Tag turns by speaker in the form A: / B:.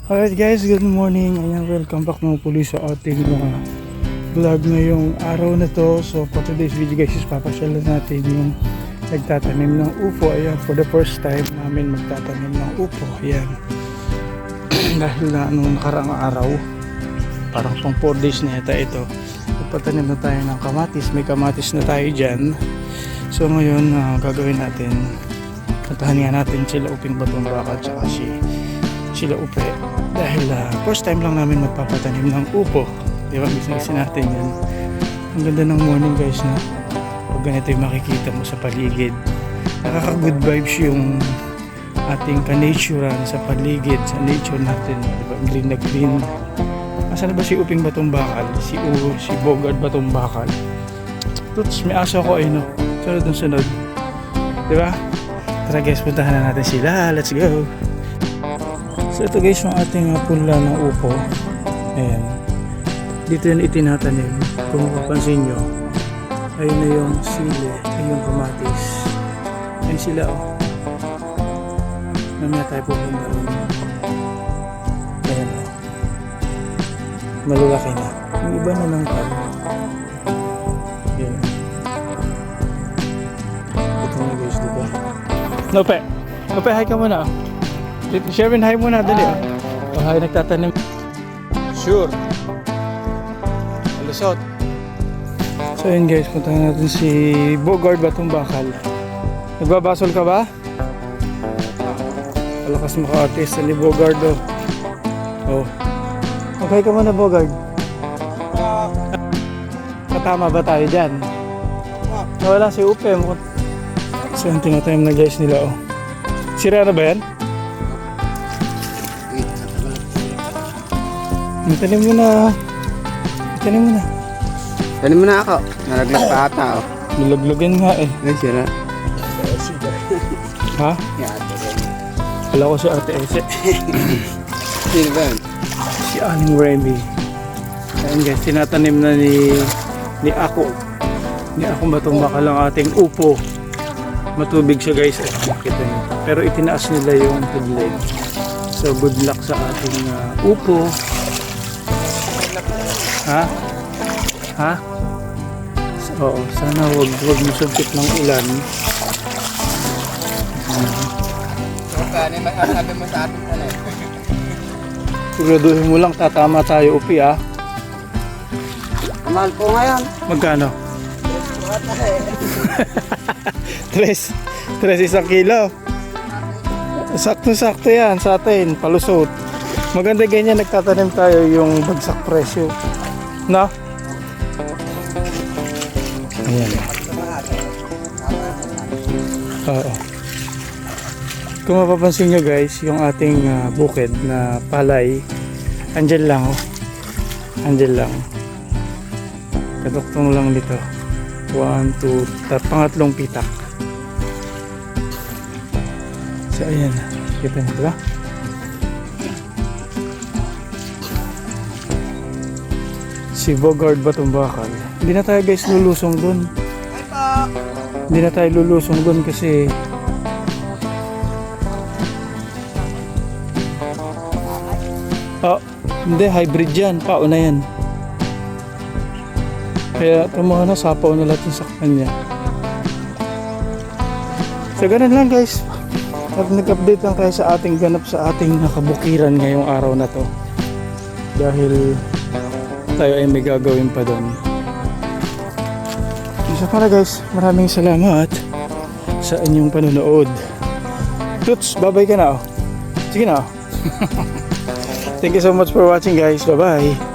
A: Alright guys, good morning. Ayan, welcome back mga puli sa ating vlog ngayong araw na to. So for today's video guys, is papasyalan natin yung nagtatanim ng upo. Ayan, for the first time namin magtatanim ng upo. Ayan. Dahil na nung nakaraang araw, parang 4 days na yata ito, magpatanim na tayo ng kamatis. May kamatis na tayo dyan. So ngayon, gagawin natin, puntahan nga natin sila Uping Batong Baka at saka sila Upe, dahil first time lang namin magpapatanim ng upo. Diba, business natin yan. Ang ganda ng morning guys, no? Pag ganito yung makikita mo sa paligid, nakaka-good vibes yung ating ka-naturean sa paligid, sa nature natin, diba? Green na green. Asan na ba si Uping Batong Bakal? Si Bogard Batong Bakal. Tuts, may aso ko ay no, sunod diba? Tara guys, puntahan na natin sila. Let's go. So ito guys yung ating pula ng upo. Ayan. Dito yan itinatanim. Kung mapapansin nyo, ayun na yung sili, ayun yung kamatis. Ayun sila oh. Mamaya tayo pupunta rin. Ayan oh. Malalaki na. Yung iba na lang tayo. Ayan. Ito na guys, diba? Nope, hi ka muna oh. Sherwin, hi muna, dali oh. Oh, hi, nagtatanim. Sure. Alusot. So yun guys, puntahan natin si Bogard Batong Bakal. Nagbabasol ka ba? Palakas mo ka artist ni Bogard oh. Oh. Okay ka muna Bogard. Katama ba tayo dyan? Nawala si Upe. So yung tinatanim na guys nila oh. Sira na ba yan? Tanim mo na. Tanim mo na ako. Nalaglag pa ata oh. Nilaglagan nga eh. Ay, sira. Ha? Kala ko si Ate Ese. Sino ba? Si Aling Remy. Ayan guys, tinatanim na ni Ako. Ni Ako Batong Bakal ang ating upo. Matubig siya guys. Kita niyo. Pero itinaas nila yung tubig. So good luck sa ating upo. Ha? Ha? Oo, sana wag musugkit ng ulan.
B: Ano yung masasabi mo sa ating ano?
A: Siguraduhin mo lang tatama tayo Upi ah.
B: Mahal po ngayon.
A: Magkano? 3 isang kilo. Sakto-sakto yan sa atin, palusot. Maganda ganyan nagtatanim tayo yung bagsak presyo. No? Ayan. Oo. Kung mapapansin nyo guys, yung ating bukid na palay, andyan lang oh. Andyan lang. Kaduktong lang dito. 1, 2, pangatlong pitak. So ayan. Kita nyo diba? Si Bogard Batong Bakal. Hindi na tayo guys lulusong dun. Hindi na tayo lulusong dun kasi hindi, hybrid yan. Pao na yan. Kaya tumuha na, sapaw na lahat yung saktan niya. So ganun lang guys. Nag-update lang tayo sa ating ganap sa ating nakabukiran ngayong araw na to. Dahil tayo ay may gagawin pa doon. Isa para guys, maraming salamat sa inyong panonood. Tuts, bye-bye ka na oh. Sige na oh. Thank you so much for watching guys. Bye-bye.